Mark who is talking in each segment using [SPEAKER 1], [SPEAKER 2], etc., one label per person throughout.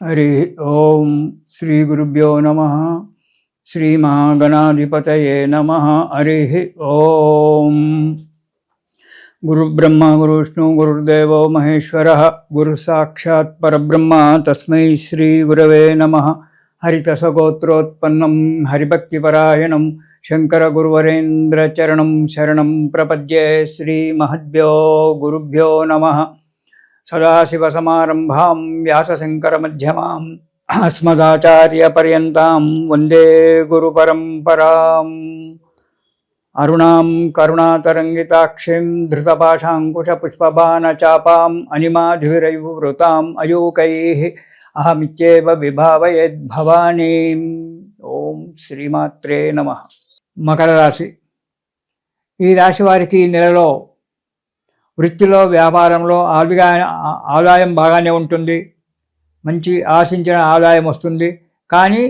[SPEAKER 1] हरि ओम श्री गुरुभ्यो नमः। श्री महागणाधिपतये नमः। हरि ओम। गुरु ब्रह्मा गुरु विष्णु गुरुर्देवो महेश्वरः गुरु साक्षात् परब्रह्म तस्मै श्री गुरवे नमः। हरितसगोत्रोत्पन्नं हरिभक्तिपरायणं शंकर गुरुवरेन्द्र चरणं शरणं प्रपद्ये। श्री महद्भ्यो गुरुभ्यो नमः। सदाशिवसमारम्भां व्यासशङ्करमध्यमाम् अस्मदाचार्यपर्यन्तां वन्दे गुरुपरम्पराम्। अरुणां करुणातरङ्गिताक्षीं धृतपाशाङ्कुशपुष्पबाणचापाम् अनिमाधुरैर्वृताम् अयूकैः अहमित्येव विभावयेद्भवानीम्। ओम श्रीमात्रे नमः। మకర రాశి ఈ రాశి వారికి ఈ నెలలో వృత్తిలో వ్యాపారంలో ఆదాయం బాగానే ఉంటుంది. మంచి ఆశించిన ఆదాయం వస్తుంది. కానీ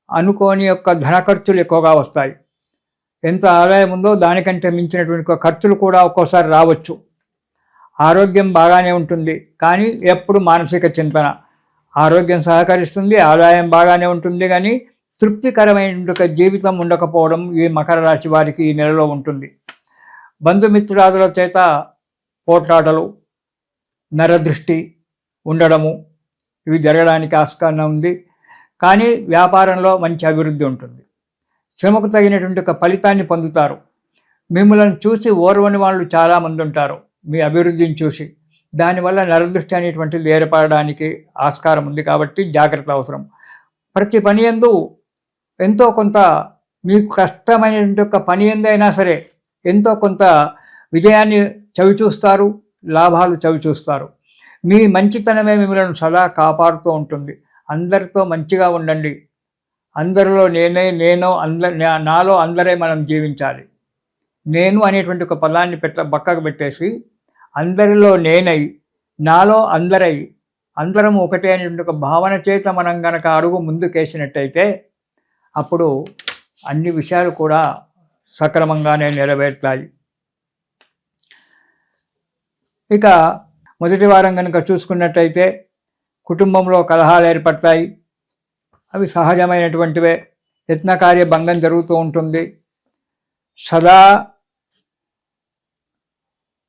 [SPEAKER 1] అనుకోని ధన ఖర్చులు ఎక్కువగా వస్తాయి. ఎంత ఆదాయం ఉందో దానికంటే మించినటువంటి ఖర్చులు కూడా ఒక్కోసారి రావచ్చు. ఆరోగ్యం బాగానే ఉంటుంది. కానీ ఎప్పుడు మానసిక చింతన. ఆరోగ్యం సహకరిస్తుంది, ఆదాయం బాగానే ఉంటుంది, కానీ తృప్తికరమైన జీవితం ఉండకపోవడం ఈ మకర రాశి వారికి ఈ నెలలో ఉంటుంది. బంధుమిత్రాదుల చేత పోట్లాటలు, నరదృష్టి ఉండడము ఇవి జరగడానికి ఆస్కారం ఉంది. కానీ వ్యాపారంలో మంచి అభివృద్ధి ఉంటుంది. శ్రమకు తగినటువంటి ఫలితాన్ని పొందుతారు. మిమ్మల్ని చూసి ఓర్వని వాళ్ళు చాలామంది ఉంటారు మీ అభివృద్ధిని చూసి. దానివల్ల నరదృష్టి అనేటువంటిది ఏర్పడడానికి ఆస్కారం ఉంది. కాబట్టి జాగ్రత్త అవసరం. ప్రతి పని యందు ఎంతో కొంత మీకు కష్టమైనటువంటి పని ఎందైనా సరే ఎంతో కొంత విజయాన్ని చవిచూస్తారు, లాభాలు చవిచూస్తారు. మీ మంచితనమే మిమ్మల్ని సదా కాపాడుతూ ఉంటుంది. అందరితో మంచిగా ఉండండి. అందరిలో నేను నాలో అందరే మనం జీవించాలి. నేను అనేటువంటి పదాన్ని పక్కకు పెట్టేసి అందరిలో నేనై నాలో అందరై అందరం ఒకటే అనేటువంటి భావన చేత మనం గనక అడుగు ముందుకేసినట్టయితే అప్పుడు అన్ని విషయాలు కూడా సక్రమంగానే నెరవేరుతాయి. ఇక మొదటి వారం కనుక చూసుకున్నట్టయితే కుటుంబంలో కలహాలు ఏర్పడతాయి. అవి సహజమైనటువంటివే. యత్నకార్య భంగం జరుగుతూ ఉంటుంది. సదా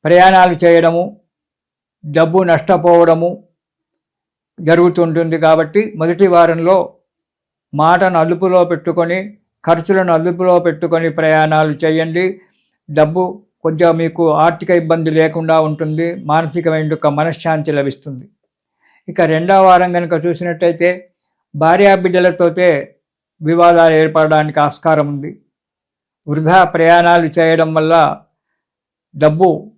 [SPEAKER 1] ప్రయాణాలు చేయడము, డబ్బు నష్టపోవడము జరుగుతుంటుంది. కాబట్టి మొదటి వారంలో మాటను అదుపులో పెట్టుకొని, ఖర్చులను అదుపులో పెట్టుకొని ప్రయాణాలు చేయండి. డబ్బు కొంచెం మీకు ఆర్థిక ఇబ్బంది లేకుండా ఉంటుంది. మానసికమైన మనశ్శాంతి లభిస్తుంది. ఇక రెండవ వారం కనుక చూసినట్టయితే భార్యాబిడ్డలతోటే వివాదాలు ఏర్పడడానికి ఆస్కారం ఉంది. వృధా ప్రయాణాలు చేయడం వల్ల డబ్బు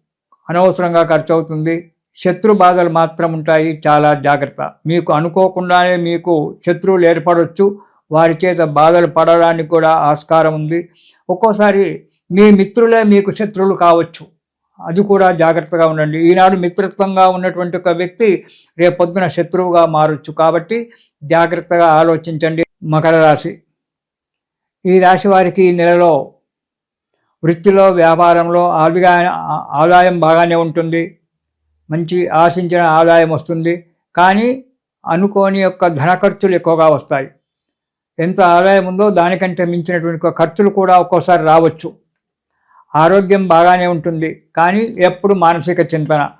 [SPEAKER 1] అనవసరంగా ఖర్చు అవుతుంది. శత్రు బాధలు మాత్రం ఉంటాయి. చాలా జాగ్రత్త. మీకు అనుకోకుండానే మీకు శత్రువులు ఏర్పడవచ్చు. వారి చేత బాధలు పడడానికి కూడా ఆస్కారం ఉంది. ఒక్కోసారి మీ మిత్రులే మీకు శత్రువులు కావచ్చు. అది కూడా జాగ్రత్తగా ఉండండి. ఈనాడు మిత్రత్వంగా ఉన్నటువంటి ఒక వ్యక్తి రేపొద్దున శత్రువుగా మారచ్చు. కాబట్టి జాగ్రత్తగా ఆలోచించండి. మకర రాశి ఈ రాశి వారికి ఈ నెలలో వృత్తిలో వ్యాపారంలో ఆదాయం బాగానే ఉంటుంది. మంచి ఆశించిన ఆదాయం వస్తుంది. కానీ అనుకోని ధన ఖర్చులు ఎక్కువగా వస్తాయి. ఎంత ఆదాయం ఉందో దానికంటే మించినటువంటి ఖర్చులు కూడా ఒక్కోసారి రావచ్చు. ఆరోగ్యం బాగానే ఉంటుంది. కానీ ఎప్పుడు మానసిక చింతన.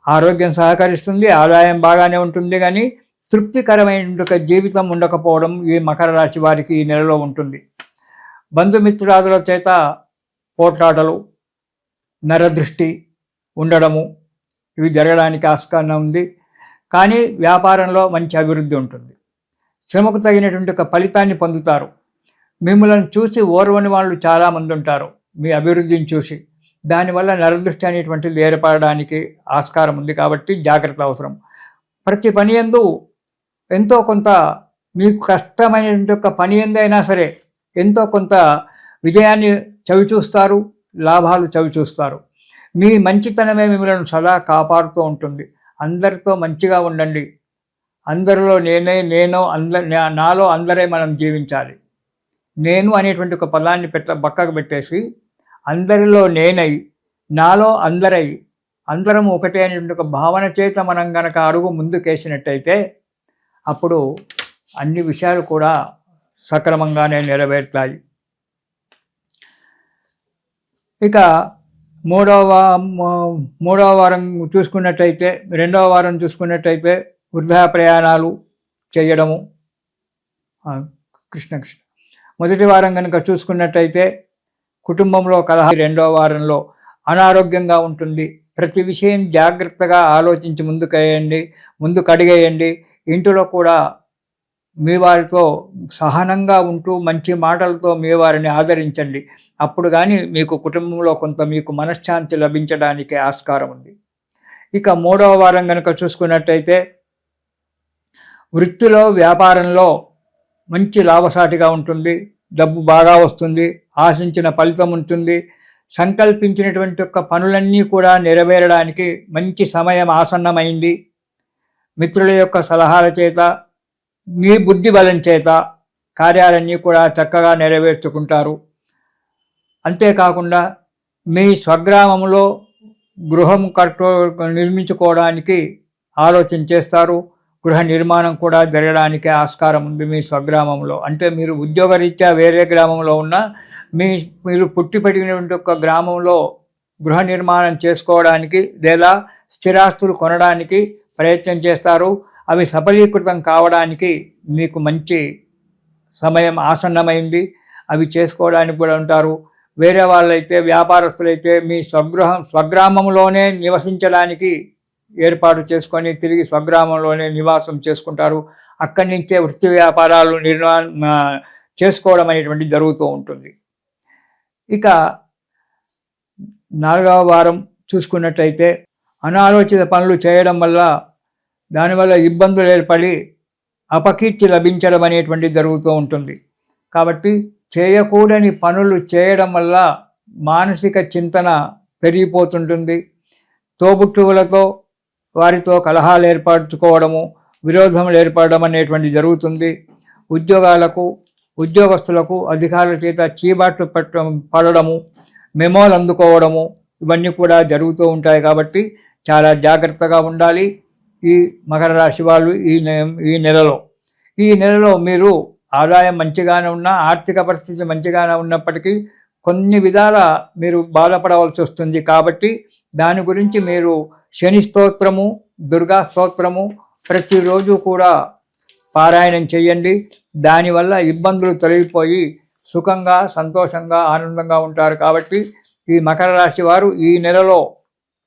[SPEAKER 1] ఆరోగ్యం సహకరిస్తుంది, ఆదాయం బాగానే ఉంటుంది, కానీ తృప్తికరమైన జీవితం ఉండకపోవడం ఈ మకర రాశి వారికి ఈ నెలలో ఉంటుంది. బంధుమిత్రాదుల చేత పోట్లాటలు, నరదృష్టి ఉండడము ఇవి జరగడానికి ఆస్కారం ఉంది. కానీ వ్యాపారంలో మంచి అభివృద్ధి ఉంటుంది. శ్రమకు తగినటువంటి ఫలితాన్ని పొందుతారు. మిమ్మల్ని చూసి ఓర్వని వాళ్ళు చాలామంది ఉంటారు మీ అభివృద్ధిని చూసి. దానివల్ల నరదృష్టి అనేటువంటిది ఏర్పడడానికి ఆస్కారం ఉంది. కాబట్టి జాగ్రత్త అవసరం. ప్రతి పని యందు ఎంతో కొంత మీకు కష్టమైనటువంటి పని ఎందైనా సరే ఎంతో కొంత విజయాన్ని చవిచూస్తారు, లాభాలు చవిచూస్తారు. మీ మంచితనమే మిమ్మల్ని సదా కాపాడుతూ ఉంటుంది. అందరితో మంచిగా ఉండండి. అందరిలో నేను నాలో అందరే మనం జీవించాలి. నేను అనేటువంటి పదాన్ని పక్కకు పెట్టేసి అందరిలో నేనై నాలో అందరై అందరం ఒకటే అనేటువంటి భావన చేత మనం గనక అడుగు ముందుకేసినట్టయితే అప్పుడు అన్ని విషయాలు కూడా సక్రమంగానే నెరవేరుతాయి. ఇక మూడవ వారం చూసుకున్నట్టయితే, రెండవ వారం చూసుకున్నట్టయితే వృధా ప్రయాణాలు చేయడము. కృష్ణ కృష్ణ. మొదటి వారం కనుక చూసుకున్నట్టయితే కుటుంబంలో కలహం. రెండవ వారంలో అనారోగ్యంగా ఉంటుంది. ప్రతి విషయం జాగ్రత్తగా ఆలోచించి ముందుకు అడిగేయండి. ఇంటిలో కూడా మీ వారితో సహనంగా ఉంటూ మంచి మాటలతో మీ వారిని ఆదరించండి. అప్పుడు కానీ మీకు కుటుంబంలో కొంత మీకు మనశ్శాంతి లభించడానికి ఆస్కారం ఉంది. ఇక మూడవ వారం కనుక చూసుకున్నట్టయితే వృత్తిలో వ్యాపారంలో మంచి లాభసాటిగా ఉంటుంది. డబ్బు బాగా వస్తుంది. ఆశించిన ఫలితం ఉంటుంది. సంకల్పించినటువంటి యొక్క పనులన్నీ కూడా నెరవేరడానికి మంచి సమయం ఆసన్నమైంది. మిత్రుల యొక్క సలహాల చేత, మీ బుద్ధి బలం చేత కార్యాలన్నీ కూడా చక్కగా నెరవేర్చుకుంటారు. అంతేకాకుండా మీ స్వగ్రామంలో గృహం నిర్మించుకోవడానికి ఆలోచన చేస్తారు. గృహ నిర్మాణం కూడా జరగడానికి ఆస్కారం ఉంది మీ స్వగ్రామంలో. అంటే మీరు ఉద్యోగరీత్యా వేరే గ్రామంలో ఉన్న మీరు పుట్టి పెరిగినటువంటి ఒక గ్రామంలో గృహ నిర్మాణం చేసుకోవడానికి లేదా స్థిరాస్తులు కొనడానికి ప్రయత్నం చేస్తారు. అవి సఫలీకృతం కావడానికి మీకు మంచి సమయం ఆసన్నమైంది. అవి చేసుకోవడానికి కూడా ఉంటారు. వేరే వాళ్ళైతే, వ్యాపారస్తులైతే మీ స్వగ్రామంలోనే నివసించడానికి ఏర్పాటు చేసుకొని తిరిగి స్వగ్రామంలోనే నివాసం చేసుకుంటారు. అక్కడి నుంచే వృత్తి వ్యాపారాలు చేసుకోవడం అనేటువంటి జరుగుతూ ఉంటుంది. ఇక నాలుగవ వారం చూసుకున్నట్టయితే అనాలోచిత పనులు చేయడం వల్ల దానివల్ల ఇబ్బందులు ఏర్పడి అపకీర్తి లభించడం అనేటువంటిది జరుగుతూ ఉంటుంది. కాబట్టి చేయకూడని పనులు చేయడం వల్ల మానసిక చింతన పెరిగిపోతుంటుంది. తోబుట్టువులతో వారితో కలహాలు ఏర్పరచుకోవడము, విరోధములు ఏర్పడడం అనేటువంటి జరుగుతుంది. ఉద్యోగస్తులకు అధికారుల చేత చీబాట్లు పడడము, మెమోలు అందుకోవడము ఇవన్నీ కూడా జరుగుతూ ఉంటాయి. కాబట్టి చాలా జాగ్రత్తగా ఉండాలి ఈ మకర రాశి వాళ్ళు ఈ నెలలో మీరు ఆదాయం మంచిగానే ఉన్నా, ఆర్థిక పరిస్థితి మంచిగానే ఉన్నప్పటికీ కొన్ని విధాల మీరు బాధపడవలసి వస్తుంది. కాబట్టి దాని గురించి మీరు శని స్తోత్రము, దుర్గా స్తోత్రము ప్రతిరోజు కూడా పారాయణం చేయండి. దానివల్ల ఇబ్బందులు తొలగిపోయి సుఖంగా, సంతోషంగా, ఆనందంగా ఉంటారు. కాబట్టి ఈ మకర రాశి వారు ఈ నెలలో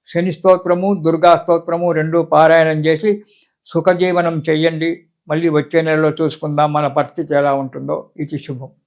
[SPEAKER 1] శని స్తోత్రము, దుర్గా స్తోత్రము రెండు పారాయణం చేసి సుఖజీవనం చెయ్యండి. మళ్ళీ వచ్చే నెలలో చూసుకుందాం మన పరిస్థితి ఎలా ఉంటుందో. ఇది శుభం.